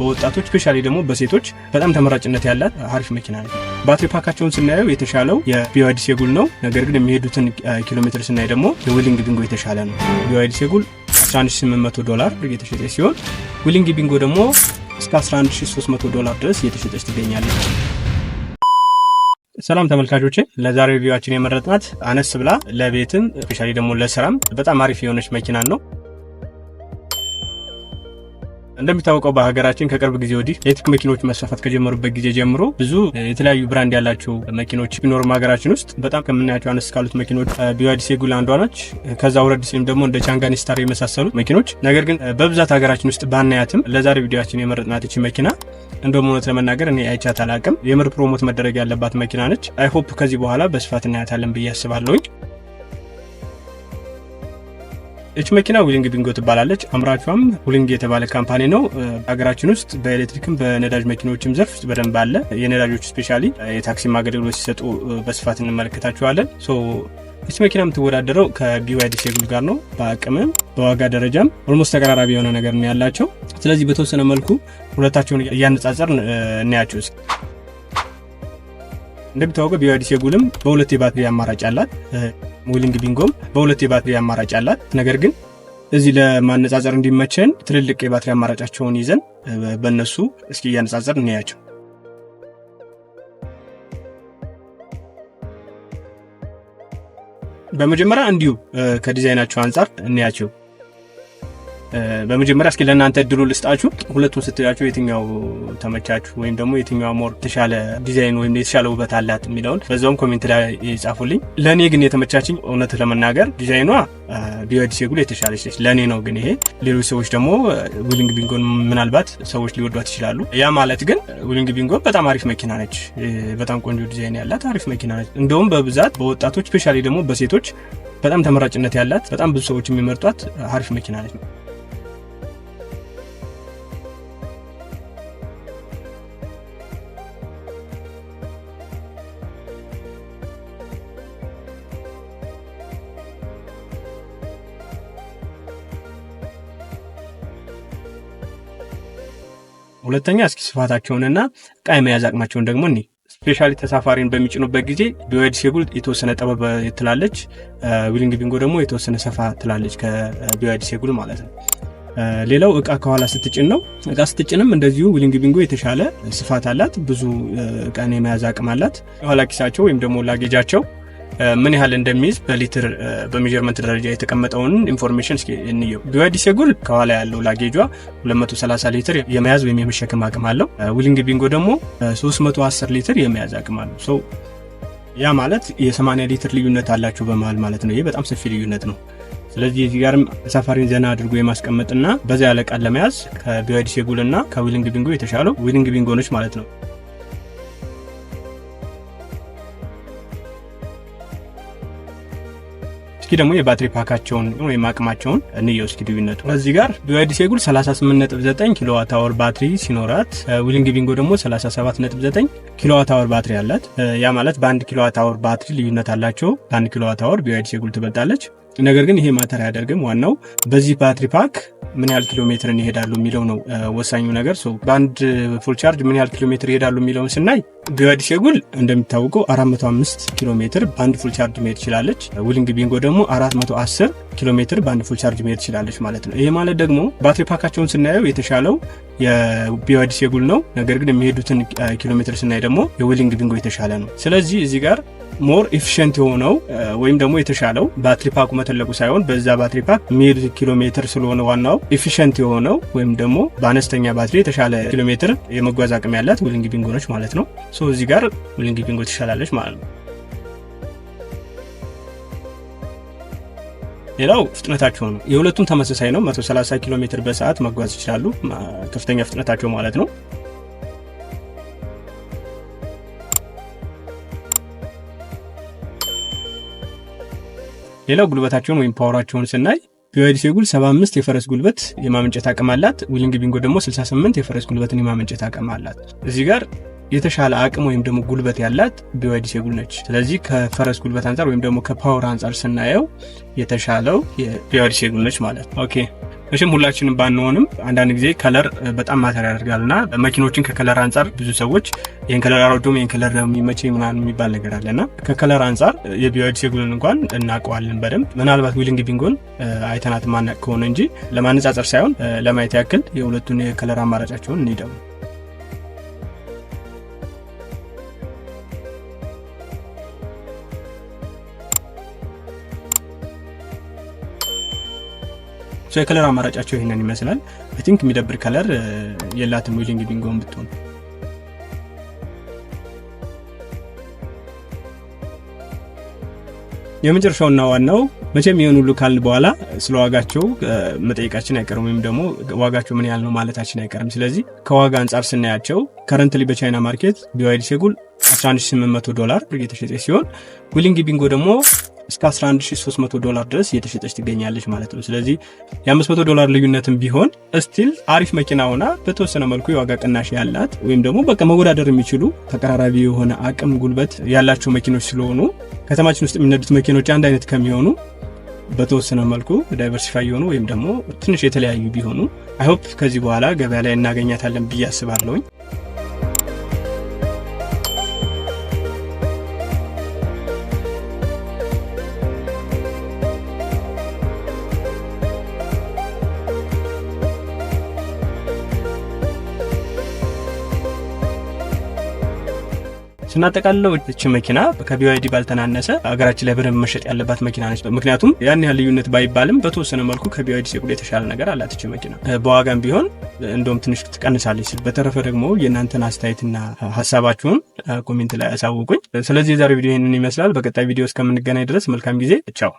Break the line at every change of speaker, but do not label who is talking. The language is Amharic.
በወጣቶች ስፔሻሊ ደግሞ በሴቶች በጣም ተመራጭነት ያላት አሪፍ መኪና ነው። ባትሪ ፓካቸውን ስናየው የተሻለው የቢዋይዲ ሴጉል ነው። ነገር ግን የሚሄዱትን ኪሎ ሜትር ስናይ ደግሞ የዊሊንግ ቢንጎ የተሻለ ነው። ቢዋይዲ ሴጉል $11800 እየተሸጠ ሲሆን ዊሊንግ ቢንጎ ደግሞ እስከ $11300 ድረስ እየተሸጠች ትገኛለች። ሰላም ተመልካቾቼ፣ ለዛሬ ቪዲዮአችን የመረጥናት አነስ ብላ ለቤትም ስፔሻሊ ደግሞ ለስራም በጣም አሪፍ የሆነች መኪና ነው። እንደሚታወቀው በሀገራችን ከቅርብ ጊዜ ወዲህ ኤሌክትሪክ መኪኖች መስፋፋት ከጀመሩበት ጊዜ ጀምሮ ብዙ የተለያዩ ብራንድ ያላቸው መኪኖች ቢኖርም ሀገራችን ውስጥ በጣም ከምናያቸው አነስ ካሉት መኪኖች ቢዋይዲ ሴጉል አንዷ ነች። ከዛ ወረድ ሲልም ደግሞ እንደ ቻንጋኒ ስታር የመሳሰሉ መኪኖች፣ ነገር ግን በብዛት ሀገራችን ውስጥ ባናያትም ለዛሬ ቪዲዮአችን የመረጥናት እቺ መኪና እንደውም እውነት ለመናገር እኔ አይቻት አላቅም። የምር ፕሮሞት መደረግ ያለባት መኪና ነች። አይ ሆፕ ከዚህ በኋላ በስፋት እናያታለን ብዬ አስባለሁኝ። እቺ መኪና ዊሊንግ ቢንጎ ትባላለች። አምራቿም ዊሊንግ የተባለ ካምፓኒ ነው። ሀገራችን ውስጥ በኤሌክትሪክም በነዳጅ መኪኖችም ዘርፍ በደንብ አለ። የነዳጆች ስፔሻሊ የታክሲ አገልግሎት ሲሰጡ በስፋት እንመለከታቸዋለን። እቺ መኪና የምትወዳደረው ከቢዋይዲ ሴጉል ጋር ነው። በአቅምም በዋጋ ደረጃም ኦልሞስት ተቀራራቢ የሆነ ነገር ነው ያላቸው። ስለዚህ በተወሰነ መልኩ ሁለታቸውን እያነጻጸር እናያቸው። እንደሚታወቀው ቢዋይዲ ሴጉልም በሁለት የባትሪ አማራጭ አላት። ዊሊንግ ቢንጎም በሁለት የባትሪ አማራጭ አላት። ነገር ግን እዚህ ለማነጻጸር እንዲመቸን ትልልቅ የባትሪ አማራጫቸውን ይዘን በእነሱ እስኪ እያነጻጸር እናያቸው። በመጀመሪያ እንዲሁ ከዲዛይናቸው አንፃር እናያቸው። በመጀመሪያ እስኪ ለእናንተ እድሉ ልስጣችሁ። ሁለቱን ስትያችሁ የትኛው ተመቻችሁ ወይም ደግሞ የትኛው ሞር የተሻለ ዲዛይን ወይም የተሻለ ውበት አላት የሚለውን በዛውም ኮሜንት ላይ ይጻፉልኝ። ለእኔ ግን የተመቻችኝ እውነት ለመናገር ዲዛይኗ ቢዋይዲ ሴጉል የተሻለች ነች ለእኔ ነው። ግን ይሄ ሌሎች ሰዎች ደግሞ ዊሊንግ ቢንጎን ምናልባት ሰዎች ሊወዷት ይችላሉ። ያ ማለት ግን ዊሊንግ ቢንጎ በጣም አሪፍ መኪና ነች። በጣም ቆንጆ ዲዛይን ያላት አሪፍ መኪና ነች። እንደውም በብዛት በወጣቶች ስፔሻሊ ደግሞ በሴቶች በጣም ተመራጭነት ያላት በጣም ብዙ ሰዎች የሚመርጧት አሪፍ መኪና ነች። ሁለተኛ እስኪ ስፋታቸውንና ዕቃ የመያዝ አቅማቸውን ደግሞ እኔ ስፔሻሊ ተሳፋሪን በሚጭኑበት ጊዜ ቢዋይዲ ሴጉል የተወሰነ ጠበብ ትላለች፣ ዊሊንግ ቢንጎ ደግሞ የተወሰነ ሰፋ ትላለች ከቢዋይዲ ሴጉል ማለት ነው። ሌላው ዕቃ ከኋላ ስትጭን ነው። ዕቃ ስትጭንም እንደዚሁ ዊሊንግ ቢንጎ የተሻለ ስፋት አላት፣ ብዙ ዕቃን የመያዝ አቅም አላት። የኋላ ኪሳቸው ወይም ደግሞ ላጌጃቸው ምን ያህል እንደሚይዝ በሊትር በሜጀርመንት ደረጃ የተቀመጠውን ኢንፎርሜሽን እስኪ እንየው። ቢዋይዲ ሴጉል ከኋላ ያለው ላጌጇ 230 ሊትር የመያዝ ወይም የመሸከም አቅም አለው። ዊሊንግ ቢንጎ ደግሞ 310 ሊትር የመያዝ አቅም አለው። ያ ማለት የ80 ሊትር ልዩነት አላቸው በመሃል ማለት ነው። ይሄ በጣም ሰፊ ልዩነት ነው። ስለዚህ እዚህ ጋርም ተሳፋሪን ዘና አድርጎ የማስቀመጥና በዛ ያለ ዕቃን ለመያዝ ከቢዋይዲ ሴጉል እና ከዊሊንግ ቢንጎ የተሻለው ዊሊንግ ቢንጎ ነች ማለት ነው። እስኪ ደግሞ የባትሪ ፓካቸውን ወይም አቅማቸውን እንየው እስኪ ልዩነቱ። እዚህ ጋር ቢዋይዲ ሴጉል 38.9 ኪሎዋት አወር ባትሪ ሲኖራት ዊሊንግ ቢንጎ ደግሞ 37.9 ኪሎዋት አወር ባትሪ አላት። ያ ማለት በ1 ኪሎዋት አወር ባትሪ ልዩነት አላቸው። በ1 ኪሎዋት አወር ቢዋይዲ ሴጉል ትበልጣለች። ነገር ግን ይሄ ማተር አያደርግም። ዋናው በዚህ ባትሪ ፓክ ምን ያህል ኪሎ ሜትርን ይሄዳሉ የሚለው ነው ወሳኙ ነገር። በአንድ ፉል ቻርጅ ምን ያህል ኪሎ ሜትር ይሄዳሉ የሚለውን ስናይ ቢዋይዲ ሴጉል እንደሚታወቀው 405 ኪሎ ሜትር በአንድ ፉል ቻርጅ መሄድ ትችላለች። ዊሊንግ ቢንጎ ደግሞ 410 ኪሎ ሜትር በአንድ ፉል ቻርጅ መሄድ ትችላለች ማለት ነው። ይሄ ማለት ደግሞ ባትሪ ፓካቸውን ስናየው የተሻለው የቢዋይዲ ሴጉል ነው። ነገር ግን የሚሄዱትን ኪሎ ሜትር ስናይ ደግሞ የዊሊንግ ቢንጎ የተሻለ ነው። ስለዚህ እዚህ ጋር ሞር ኤፊሽንት የሆነው ወይም ደግሞ የተሻለው ባትሪ ፓኩ መተለቁ ሳይሆን በዛ ባትሪ ፓክ የሚሄዱት ኪሎ ሜትር ስለሆነ ዋናው ኤፊሽንት የሆነው ወይም ደግሞ በአነስተኛ ባትሪ የተሻለ ኪሎ ሜትር የመጓዝ አቅም ያላት ዊሊንግ ቢንጎ ነች ማለት ነው። እዚህ ጋር ዊሊንግ ቢንጎ ትሻላለች ማለት ነው። ሌላው ፍጥነታቸው ነው። የሁለቱም ተመሳሳይ ነው። 130 ኪሎ ሜትር በሰዓት መጓዝ ይችላሉ፣ ከፍተኛ ፍጥነታቸው ማለት ነው። ሌላው ጉልበታቸውን ወይም ፓወራቸውን ስናይ ቢዋይዲ ሴጉል 75 የፈረስ ጉልበት የማመንጨት አቅም አላት። ዊሊንግ ቢንጎ ደግሞ 68 የፈረስ ጉልበትን የማመንጨት አቅም አላት። እዚህ ጋር የተሻለ አቅም ወይም ደግሞ ጉልበት ያላት ቢዋይዲ ሴጉል ነች። ስለዚህ ከፈረስ ጉልበት አንፃር ወይም ደግሞ ከፓወር አንፃር ስናየው የተሻለው የቢዋይዲ ሴጉል ነች ማለት ነው። ኦኬ እሺም ሁላችንም ባንሆንም አንዳንድ ጊዜ ከለር በጣም ማተር ያደርጋልና መኪኖችን ከከለር አንጻር ብዙ ሰዎች ይሄን ከለር አልወደውም ይሄን ከለር ነው የሚመቸኝ ምናምን የሚባል ነገር አለና ከከለር አንጻር የቢዋይዲ ሴጉልን እንኳን እናውቀዋለን በደንብ። ምናልባት ዊሊንግ ቢንጎን አይተናት ማናቅ ከሆነ እንጂ ለማነጻጸር ሳይሆን ለማየት ያክል የሁለቱን የከለር አማራጫቸውን እንይደው። የከለር አማራጫቸው ይሄንን ይመስላል። አይ ቲንክ የሚደብር ከለር የላትም ዊሊንግ ቢንጎን ብትሆን። የመጨረሻውና ዋናው መቼም ይሄን ሁሉ ካልን በኋላ ስለ ዋጋቸው መጠየቃችን አይቀርም፣ ወይም ደግሞ ዋጋቸው ምን ያህል ነው ማለታችን አይቀርም። ስለዚህ ከዋጋ አንጻር ስናያቸው ከረንትሊ በቻይና ማርኬት ቢዋይዲ ሴጉል $11800 እየተሸጠ ሲሆን ዊሊንግ ቢንጎ ደግሞ እስከ $11300 ድረስ እየተሸጠች ትገኛለች ማለት ነው። ስለዚህ የ$500 ልዩነትም ቢሆን ስቲል አሪፍ መኪና ሆና በተወሰነ መልኩ የዋጋ ቅናሽ ያላት ወይም ደግሞ በቃ መወዳደር የሚችሉ ተቀራራቢ የሆነ አቅም ጉልበት ያላቸው መኪኖች ስለሆኑ ከተማችን ውስጥ የሚነዱት መኪኖች አንድ አይነት ከሚሆኑ በተወሰነ መልኩ ዳይቨርሲፋይ የሆኑ ወይም ደግሞ ትንሽ የተለያዩ ቢሆኑ አይ ሆፕ ከዚህ በኋላ ገበያ ላይ እናገኛታለን ብዬ አስባለሁኝ። ስናጠቃልለው እቺ መኪና ከቢዋይዲ ባልተናነሰ ሀገራችን ላይ በደንብ መሸጥ ያለባት መኪና ነች። ምክንያቱም ያን ያህል ልዩነት ባይባልም በተወሰነ መልኩ ከቢዋይዲ ሴጉል የተሻለ ነገር አላት እቺ መኪና። በዋጋም ቢሆን እንደውም ትንሽ ትቀንሳለች። በተረፈ ደግሞ የእናንተን አስተያየትና ሀሳባችሁን ኮሜንት ላይ አሳውቁኝ። ስለዚህ የዛሬው ቪዲዮ ይህንን ይመስላል። በቀጣይ ቪዲዮ እስከምንገናኝ ድረስ መልካም ጊዜ። ቻው።